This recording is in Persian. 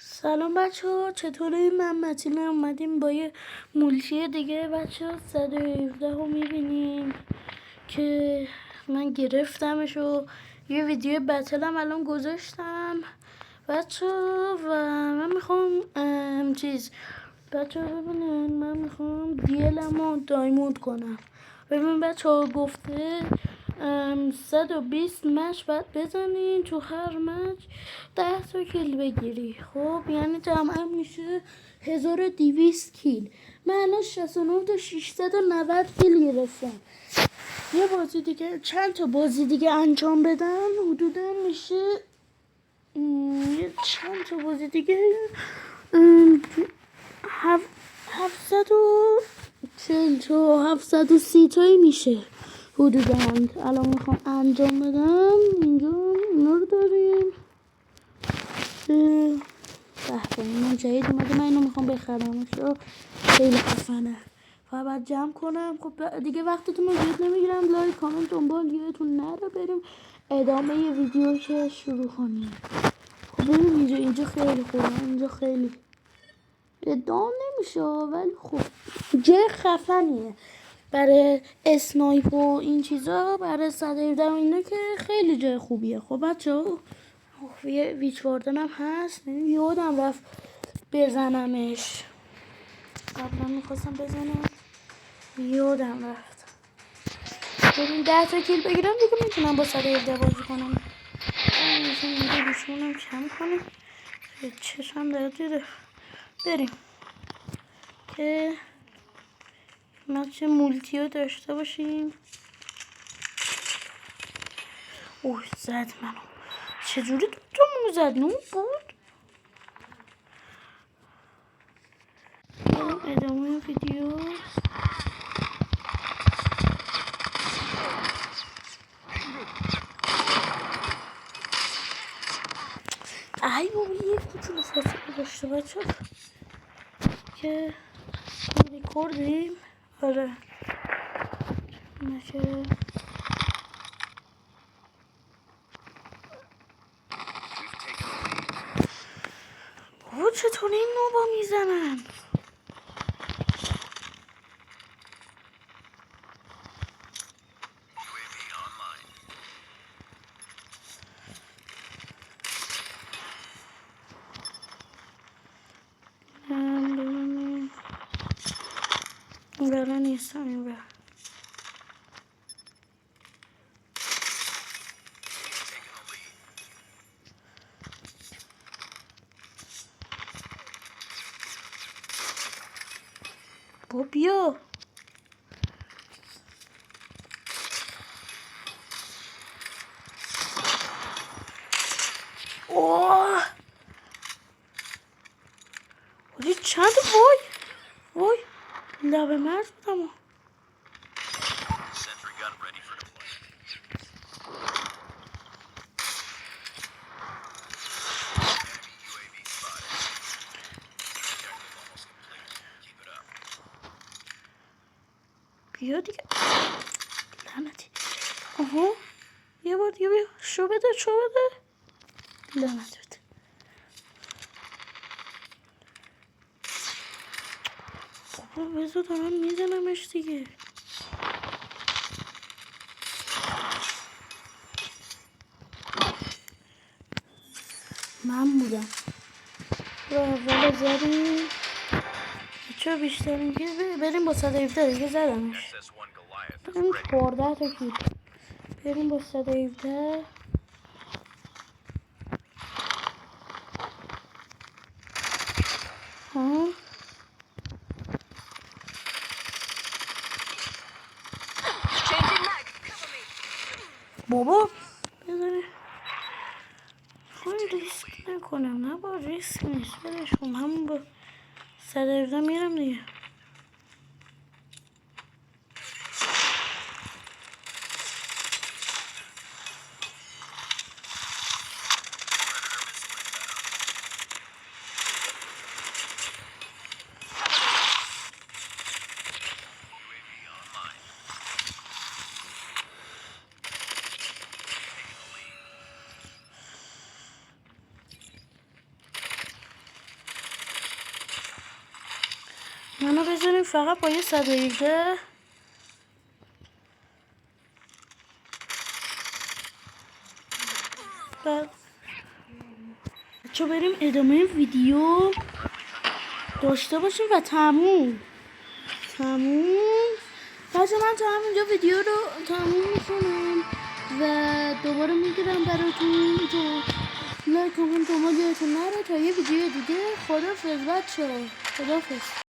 سلام بچه ها، چطوری؟ من متینه. اومدیم با یه مولتی دیگه بچه ها. 117 رو میبینیم که من گرفتمش و یه ویدیو بتلم الان گذاشتم بچه ها. و من میخوام بچه ها ببینن، من میخوام دیلم رو دایموند کنم. ببین بچه ها، گفته 120 مچ باید بزنین، تو هر مچ 10 تا کیل بگیری. خب یعنی جمعا میشه 1200 کیل. من الان 69 تا 690 کیل گرفتم. یه بازی دیگه، چند تا بازی دیگه انجام بدم حدودا میشه چند تا بازی دیگه 740 تا 730 تایی میشه حدودا. الان میخوام انجام بدم. اینجا اینا رو داریم. من جدید اومده، من اینو میخوام بخرم. خیلی خفنه. فقط جمع کنم. خب دیگه وقتتون رو زیاد نمیگیرم. لایک کامنت دنبال یادتون نره. بریم ادامه یه ویدیو که شروع کنیم. خب بریم اینجا خیلی خوبه. اینجا خیلی ادام نمیشه ولی خب جای خفنیه برای اسنایپ و این چیزا، برای 117 اینا که خیلی جای خوبیه. خب بچه ها، یه ویچ واردن هم هست. یادم رفت بزنمش. قبلا میخواستم بزنم، یادم رفت. ببین 10 تا کیل بگیرم دیگه میتونم با 117 بازی کنم. اینجا بیشونم کم کنم. چشم داره دیده. بریم که مچ مولتی رو داشته باشیم. اوه زد منو. چجوری دوتامونو زد؟ نون بود. بریم ادامه ویدیو. ای بابا یک کوچولو فاصله داشته بچه که ریکوردیم. آره نشه. بابا چطور این نوبا میزنن؟ برای نیستم این بر با بیا. اوه ولی چند وای لب مرد بودم. بیا دیگه لعنتی. آها یه بار دیگه بیا. شو بده لعنت بده. بابا بذار دارم میزنمش دیگه. من بودم رو اول زدیم. چرا بیشتر میگه؟ بریم با 117 دیگه زدمش. بریم 14 تا کیل. بریم با 117. ها بابا بذاره خواهی ریسک نکنم. نه با ریسک نیست، برش کن. همون با 117 میرم دیگه. منو بذاریم فقط با یه 118. بچه بریم ادامه ویدیو داشته باشیم و تموم. بچه من تا همینجا ویدیو رو تموم میکنم و دوباره میگیرم براتون تو لایک کامنت دنبال یادتون نره تا یه ویدیو دیگه. خدافظ بچه، خدافظ.